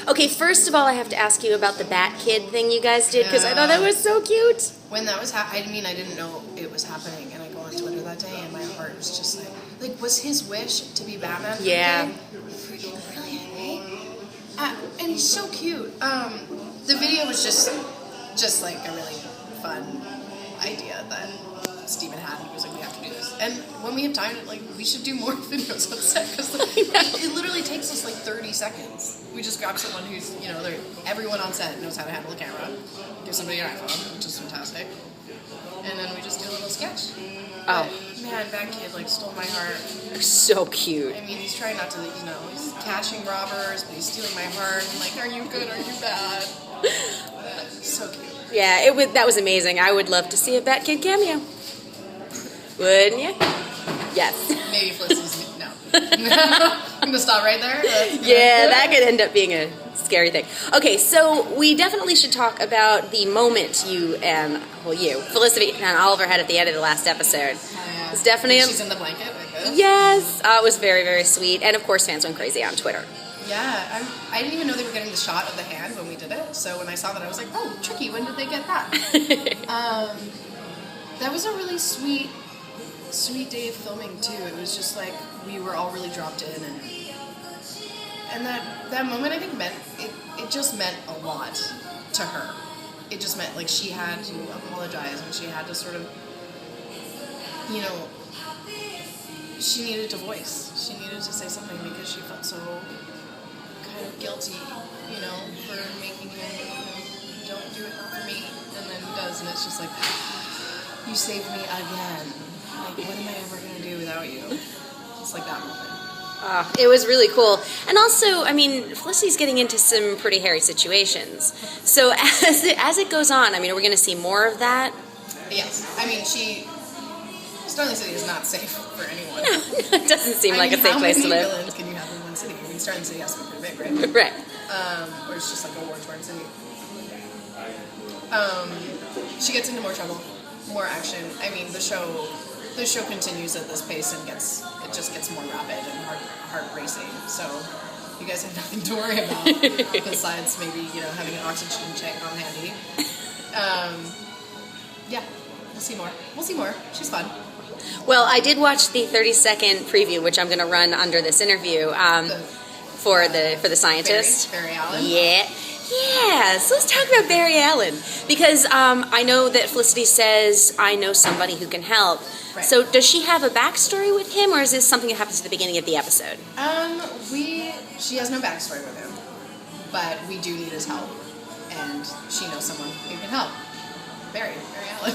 Okay, first of all, I have to ask you about the Bat Kid thing you guys did, because I thought that was so cute. When that was I didn't know it was happening, and I go on Twitter that day, and my heart was just like, was his wish to be Batman? Yeah. Freaking brilliant, right? And he's so cute. The video was just like a really fun idea that Steven had. He was like, we have to do this. And when we have time, like, we should do more videos on set, because it literally takes us like 30 seconds. We just grab someone who's, everyone on set knows how to handle a camera, give somebody an iPhone, which is fantastic, and then we just do a little sketch. Oh. But, man, that kid, stole my heart. They're so cute. I mean, he's trying not to, he's catching robbers, but he's stealing my heart. I'm like, are you good, are you bad? So cute. Yeah, that was amazing. I would love to see a Bat Kid cameo. Wouldn't you? Yes. Maybe Felicity's... No. I'm going to stop right there. Yeah, that could end up being a scary thing. Okay, so we definitely should talk about the moment Felicity and Oliver had at the end of the last episode. Yeah. It's definitely... She's in the blanket, I guess. Yes. It was very, very sweet. And, of course, fans went crazy on Twitter. Yeah, I didn't even know they were getting the shot of the hand when we did it. So when I saw that, I was like, oh, tricky. When did they get that? That was a really sweet day of filming, too. It was just like we were all really dropped in. And that moment, I think, it just meant a lot to her. It just meant, she had to apologize, and she had to sort of, she needed to voice. She needed to say something because she felt so kind of guilty, for making him, don't do it, not for me, and then he does, and it's just like, you saved me again. Like, what am I ever going to do without you? It's like that moment. It was really cool. And also, Felicity's getting into some pretty hairy situations. So as it goes on, are we going to see more of that? Yes. Starling City is not safe for anyone. It doesn't seem like a safe place to live. How many villains can you have in one city? Starling City has to be pretty big, right? Right. Or it's just like a war-torn city. She gets into more trouble, more action. The show continues at this pace and it just gets more rapid and heart racing. So you guys have nothing to worry about besides maybe having an oxygen tank on handy. Yeah, we'll see more. She's fun. Well, I did watch the 30-second preview, which I'm going to run under this interview for the scientist. Barry Allen. Yeah, so let's talk about Barry Allen, because I know that Felicity says, I know somebody who can help. Right. So does she have a backstory with him, or is this something that happens at the beginning of the episode? She has no backstory with him, but we do need his help, and she knows someone who can help. Barry Allen.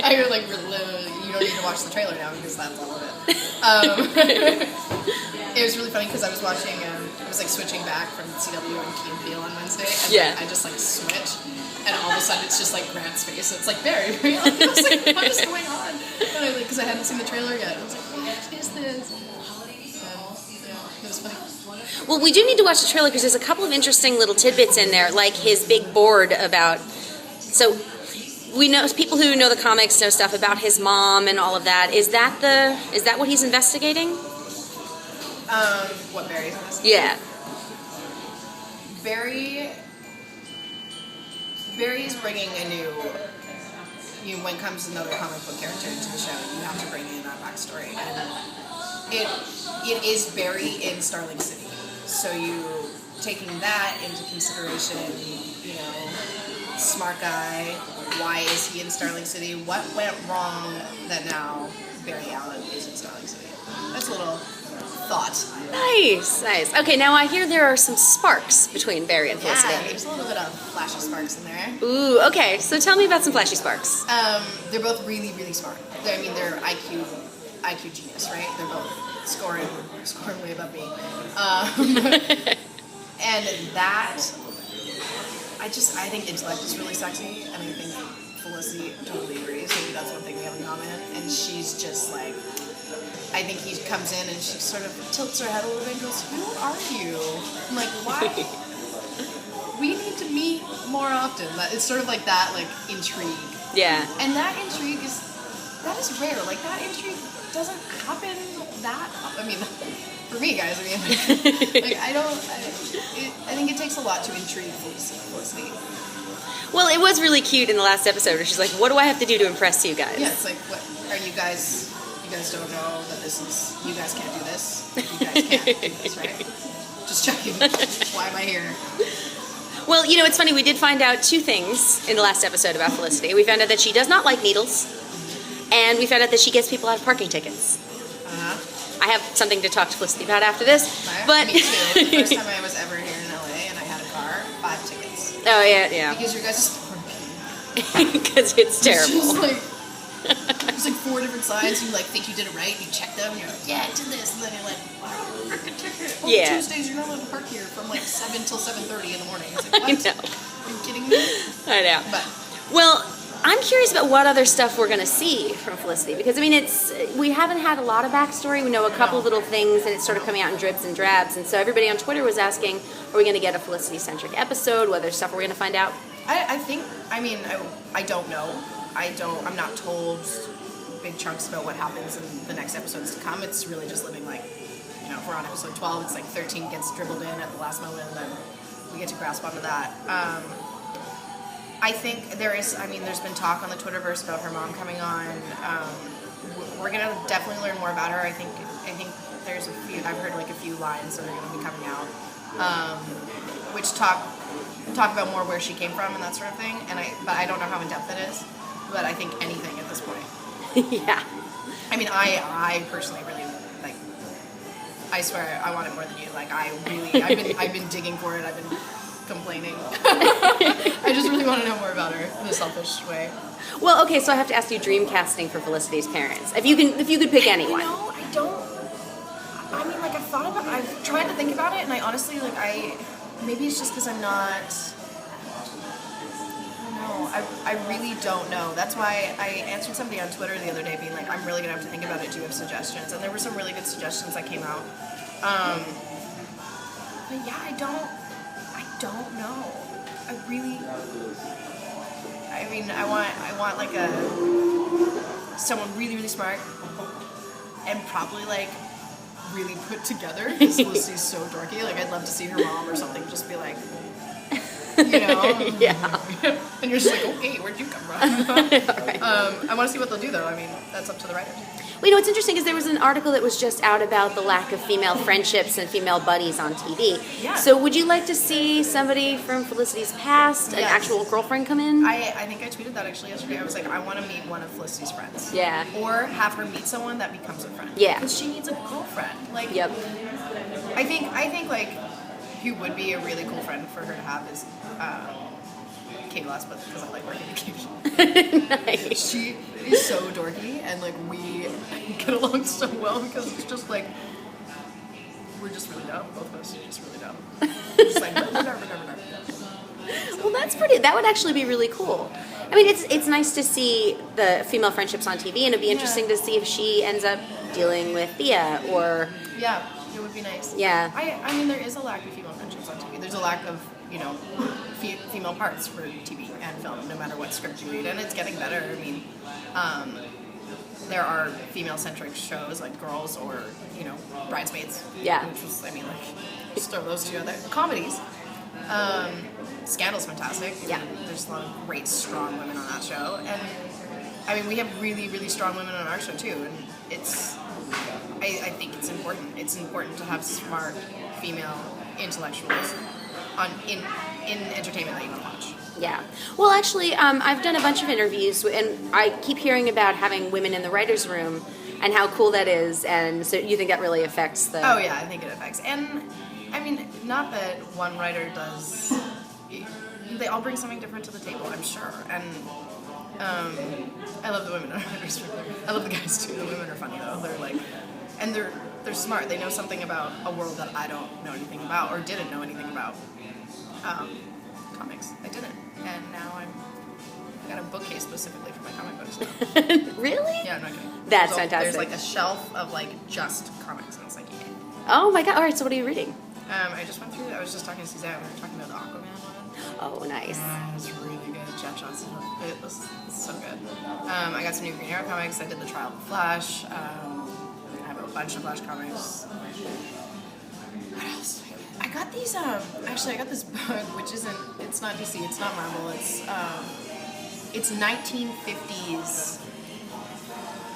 I heard you don't need to watch the trailer now because that's all of it. It was really funny because I was watching, I was switching back from CW and Key and Peele on Wednesday, and I just switch, and all of a sudden it's just Grant's face, and it's Barry Allen. I was like, what is going on? Because I hadn't seen the trailer yet. I was like, what is this? It was funny. Well, we do need to watch the trailer because there's a couple of interesting little tidbits in there, like his big board about. So we know people who know the comics know stuff about his mom and all of that. Is that what he's investigating? What Barry's investigating? Yeah. Barry's bringing a new. When comes another comic book character into the show, you have to bring in that backstory, and it is Barry in Starling City. So you taking that into consideration, smart guy. Why is he in Starling City? What went wrong that now Barry Allen is in Starling City? That's a little thought. Nice. Okay, now I hear there are some sparks between Barry and Felicity. Yeah, there's a little bit of flashy sparks in there. Ooh, okay. So tell me about some flashy sparks. They're both really, really smart. They're IQ genius, right? They're both scoring way above me. And that, I think intellect is really sexy, and I think Felicity totally agrees. Maybe that's one thing we have in common. And she's just I think he comes in and she sort of tilts her head a little bit and goes, who are you? I'm like, why? We need to meet more often. It's sort of like that, intrigue. Yeah. And that intrigue that is rare. That intrigue doesn't happen that often. for me, guys. I mean, I think it takes a lot to intrigue Felicity. Well, it was really cute in the last episode where she's like, what do I have to do to impress you guys? Yeah, it's like, what are you guys don't know that this is, you guys can't do this. You guys can't do this, right? Just checking. Why am I here? Well, it's funny. We did find out 2 things in the last episode about Felicity. We found out that she does not like needles, and we found out that she gets people out of parking tickets. I have something to talk to Felicity about after this. But me too. The first time I was ever here in LA and I had a car, 5 tickets. Oh yeah. Because your guys' Because it's terrible. There's like 4 different signs. You think you did it right. You check them. And you're like, yeah, I did this. And then you're like, wow, freaking ticket. Oh, Yeah. Tuesdays you're not allowed to park here from 7 till 7:30 in the morning. It's like, what? I know. Are you kidding me? I know. But well, I'm curious about what other stuff we're going to see from Felicity, because we haven't had a lot of backstory. We know a couple of little things, and it's sort of coming out in drips and drabs. And so everybody on Twitter was asking, are we going to get a Felicity-centric episode? What other stuff are we going to find out? I think, I don't know. I'm not told big chunks about what happens in the next episodes to come. It's really just living if we're on episode 12, it's 13 gets dribbled in at the last moment, and then we get to grasp onto that. I think there's been talk on the Twitterverse about her mom coming on. We're gonna definitely learn more about her. I think there's I've heard a few lines that are gonna be coming out, which talk about more where she came from and that sort of thing. But I don't know how in depth it is. But I think anything at this point. Yeah. I personally really I swear I want it more than you. I've been digging for it. I've been complaining. I just really want to know more about her in a selfish way. Well, okay, so I have to ask you dream casting for Felicity's parents. If you could pick anyone. I don't. I've tried to think about it, and I honestly maybe it's just because I'm not. I really don't know. That's why I answered somebody on Twitter the other day being like, I'm really going to have to think about it. Do you have suggestions? And there were some really good suggestions that came out. But yeah, I don't know. I want someone really, really smart and probably really put together, because Felicity's so dorky. I'd love to see her mom or something just be like, Yeah. And you're just like, okay, where'd you come from? Right. I want to see what they'll do, though. That's up to the writers. Well, what's interesting is there was an article that was just out about the lack of female friendships and female buddies on TV. Yeah. So would you like to see somebody from Felicity's past, an actual girlfriend, come in? I think I tweeted that actually yesterday. I was like, I want to meet one of Felicity's friends. Yeah. Or have her meet someone that becomes a friend. Yeah. Because she needs a girlfriend. Yep. I think who would be a really cool friend for her to have is Katie Lasbeth, because I like working with Katie. Nice. She is so dorky, and we get along so well because it's just we're just really dumb. Both of us are just really dumb. We're just Well, that's pretty. That would actually be really cool. It's nice to see the female friendships on TV, and it'd be interesting to see if she ends up dealing with Thea or. Yeah, it would be nice. Yeah. There is a lack of female friendships on TV. There's a lack of female parts for TV and film, no matter what script you read, and it's getting better. There are female-centric shows like Girls or Bridesmaids. Yeah. Which was just throw those two other comedies. Scandal's fantastic. Yeah. There's a lot of great, strong women on that show, and we have really, really strong women on our show too, and it's. I think it's important. It's important to have smart female intellectuals in entertainment that you want to watch. Yeah. Well, actually, I've done a bunch of interviews, and I keep hearing about having women in the writers' room and how cool that is. And so, you think that really affects the? Oh yeah, I think it affects. And not that one writer does. They all bring something different to the table, I'm sure. And I love the women in the writers' room. I love the guys too. The women are funny though. They're smart. They know something about a world that I don't know anything about or didn't know anything about. Comics. I didn't, and now I got a bookcase specifically for my comic books now. Really? Yeah, I'm not kidding. That's fantastic. There's a shelf of just comics, and it's yeah. Oh my god! All right, so what are you reading? I just went through. I was just talking to Suzanne. We were talking about the Aquaman one. Oh, nice. It was really good. Jeff Johnson. It was so good. I got some new Green Arrow comics. I did the Trial of the Flash. I have a bunch of Flash comics. What else did I get? I got these, actually I got this book, which it's not DC, it's not Marvel, it's 1950s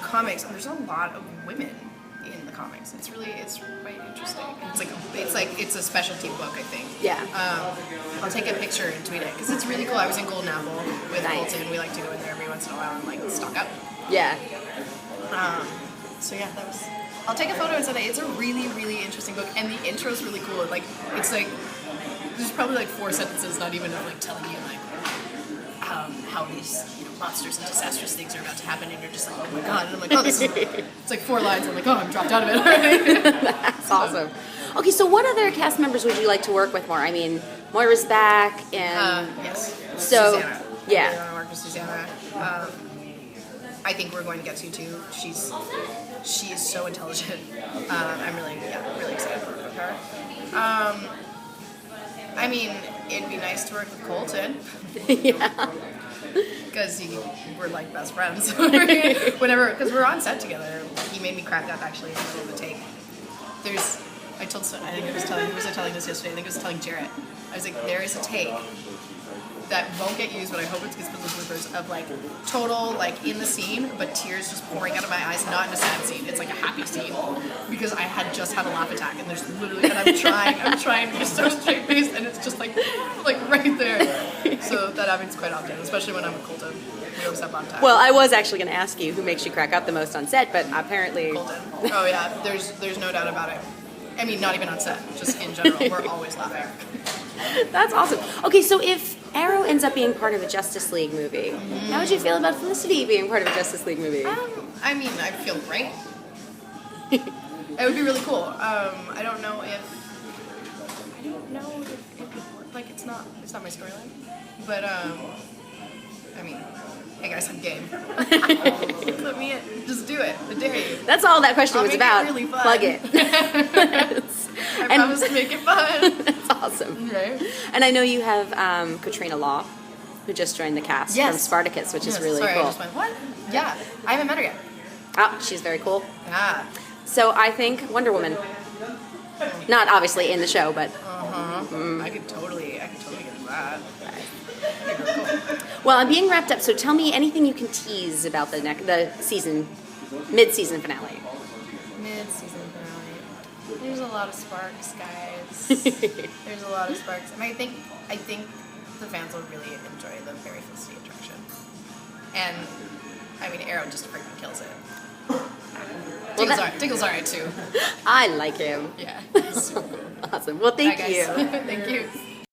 comics, and there's a lot of women in the comics. It's quite interesting. It's a specialty book, I think. Yeah. I'll take a picture and tweet it because it's really cool. I was in Golden Apple with Nice. Colton. We like to go in there every once in a while and like stock up. Yeah. So yeah, I'll take a photo and send it. It's a really, really interesting book, and the intro's really cool. Like it's like there's probably like 4 sentences, not even of like telling you like how these monsters and disastrous things are about to happen, and you're just like, oh my god, and I'm like, oh, this is, it's like 4 lines, I'm like, oh, I'm dropped out of it already. That's awesome. Okay, so what other cast members would you like to work with more? I mean, Moira's back, and Yes. so Susanna. yeah. I want to work with Susanna. I think we're going to get to too. She is so intelligent. I'm really excited to work with her. I mean, it'd be nice to work with Colton. Yeah. Because we're like best friends. Whenever, because we're on set together. He made me crack up actually in the middle of the take. I think I was telling this yesterday. I think I was telling Jarrett. I was like, there is a take that won't get used, but I hope it gets put in the bloopers of like total like in the scene, but tears just pouring out of my eyes. Not in a sad scene. It's like a happy scene because I had just had a laugh attack, and there's literally, and I'm trying to be so straight faced, and it's just like right there. So that happens quite often, especially when I'm with Colton. We always have on time. Well, I was actually going to ask you who makes you crack up the most on set, but apparently Colton. Oh yeah, there's no doubt about it. I mean, not even on set, just in general, we're always laughing. That's awesome. Okay, so if Arrow ends up being part of a Justice League movie, how would you feel about Felicity being part of a Justice League movie? I mean, I feel great. It would be really cool. I don't know if it would, like it's not my storyline, but I mean, hey guys, I'm game. Put me in, just do it. I dare you. That's all that question I'll was make about. it really fun. Plug it. I promise to make it fun. That's awesome. Right? And I know you have Katrina Law, who just joined the cast from Spartacus, which is really Sorry, cool. I just went, what? Yeah, I haven't met her yet. Oh, she's very cool. Yeah. So I think Wonder Woman. Not obviously in the show, but I could totally get that. Cool. well, I'm being wrapped up. So tell me anything you can tease about the mid-season finale. Mid-season finale. There's a lot of sparks, guys. There's a lot of sparks, and I think the fans will really enjoy the Barry Felicity attraction. And I mean, Arrow just freaking kills it. Diggle's alright too. I like him. Yeah. Awesome. Well, thank Bye, you. guys. Thank you.